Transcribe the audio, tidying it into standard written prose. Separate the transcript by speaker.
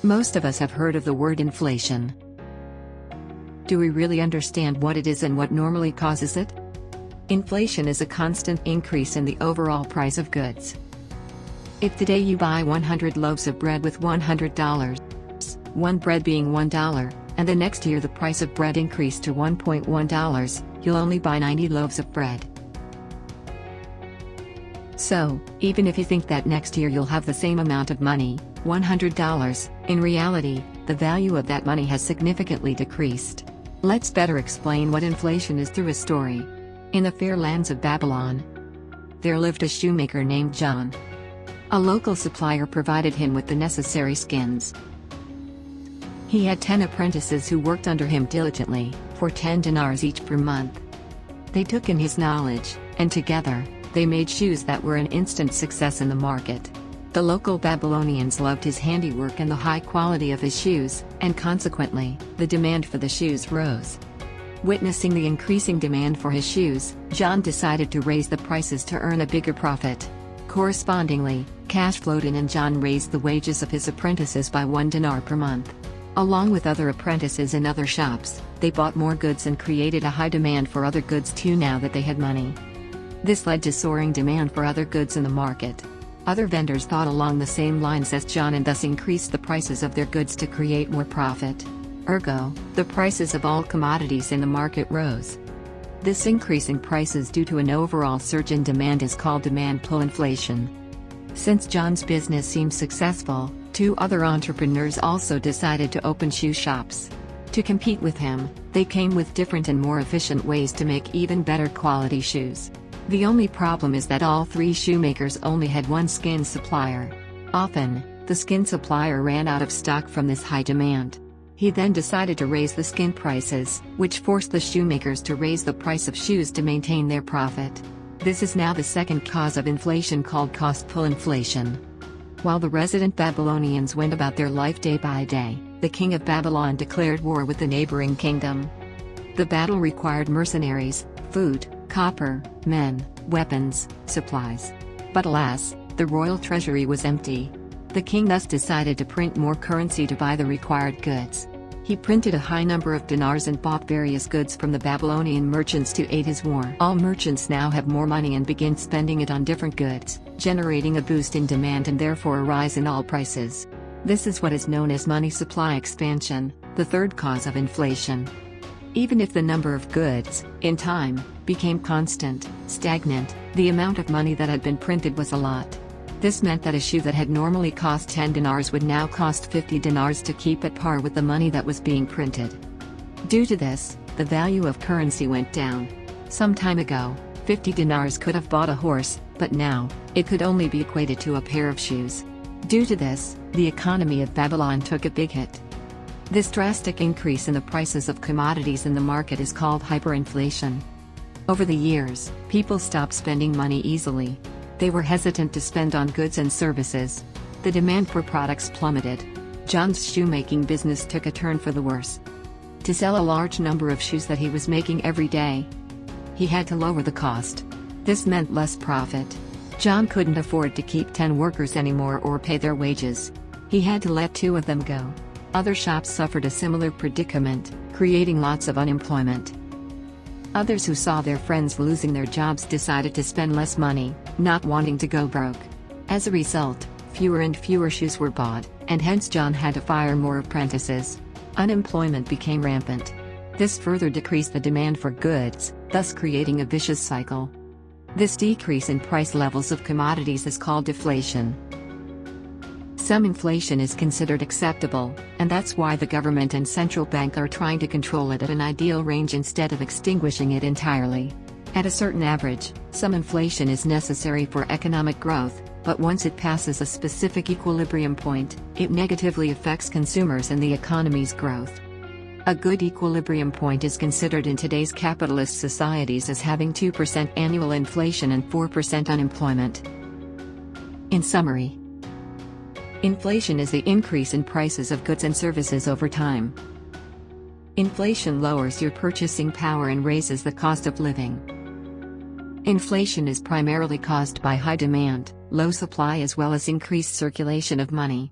Speaker 1: Most of us have heard of the word inflation. Do we really understand what it is and what normally causes it? Inflation is a constant increase in the overall price of goods. If today you buy 100 loaves of bread with $100, one bread being $1, and the next year the price of bread increased to $1.1, you'll only buy 90 loaves of bread. So, even if you think that next year you'll have the same amount of money, $100, in reality, the value of that money has significantly decreased. Let's better explain what inflation is through a story. In the fair lands of Babylon, there lived a shoemaker named John. A local supplier provided him with the necessary skins. He had 10 apprentices who worked under him diligently, for 10 dinars each per month. They took in his knowledge, and together, they made shoes that were an instant success in the market. The local Babylonians loved his handiwork and the high quality of his shoes, and consequently, the demand for the shoes rose. Witnessing the increasing demand for his shoes, John decided to raise the prices to earn a bigger profit. Correspondingly, cash flowed in and John raised the wages of his apprentices by 1 dinar per month. Along with other apprentices in other shops, they bought more goods and created a high demand for other goods too now that they had money. This led to soaring demand for other goods in the market. Other vendors thought along the same lines as John and thus increased the prices of their goods to create more profit. Ergo, the prices of all commodities in the market rose. This increase in prices due to an overall surge in demand is called demand pull inflation. Since John's business seemed successful, 2 other entrepreneurs also decided to open shoe shops. To compete with him, they came with different and more efficient ways to make even better quality shoes. The only problem is that all 3 shoemakers only had one skin supplier. Often, the skin supplier ran out of stock from this high demand. He then decided to raise the skin prices, which forced the shoemakers to raise the price of shoes to maintain their profit. This is now the second cause of inflation called cost pull inflation. While the resident Babylonians went about their life day by day, the king of Babylon declared war with the neighboring kingdom. The battle required mercenaries, food, copper, men, weapons, supplies. But alas, the royal treasury was empty. The king thus decided to print more currency to buy the required goods. He printed a high number of dinars and bought various goods from the Babylonian merchants to aid his war. All merchants now have more money and begin spending it on different goods, generating a boost in demand and therefore a rise in all prices. This is what is known as money supply expansion, the third cause of inflation. Even if the number of goods, in time, became constant, stagnant, the amount of money that had been printed was a lot. This meant that a shoe that had normally cost 10 dinars would now cost 50 dinars to keep at par with the money that was being printed. Due to this, the value of currency went down. Some time ago, 50 dinars could have bought a horse, but now, it could only be equated to a pair of shoes. Due to this, the economy of Babylon took a big hit. This drastic increase in the prices of commodities in the market is called hyperinflation. Over the years, people stopped spending money easily. They were hesitant to spend on goods and services. The demand for products plummeted. John's shoemaking business took a turn for the worse. To sell a large number of shoes that he was making every day, he had to lower the cost. This meant less profit. John couldn't afford to keep 10 workers anymore or pay their wages. He had to let 2 of them go. Other shops suffered a similar predicament, creating lots of unemployment. Others who saw their friends losing their jobs decided to spend less money, not wanting to go broke. As a result, fewer and fewer shoes were bought, and hence John had to fire more apprentices. Unemployment became rampant. This further decreased the demand for goods, thus creating a vicious cycle. This decrease in price levels of commodities is called deflation. Some inflation is considered acceptable, and that's why the government and central bank are trying to control it at an ideal range instead of extinguishing it entirely. At a certain average, some inflation is necessary for economic growth, but once it passes a specific equilibrium point, it negatively affects consumers and the economy's growth. A good equilibrium point is considered in today's capitalist societies as having 2% annual inflation and 4% unemployment. In summary, inflation is the increase in prices of goods and services over time. Inflation lowers your purchasing power and raises the cost of living. Inflation is primarily caused by high demand, low supply as well as increased circulation of money.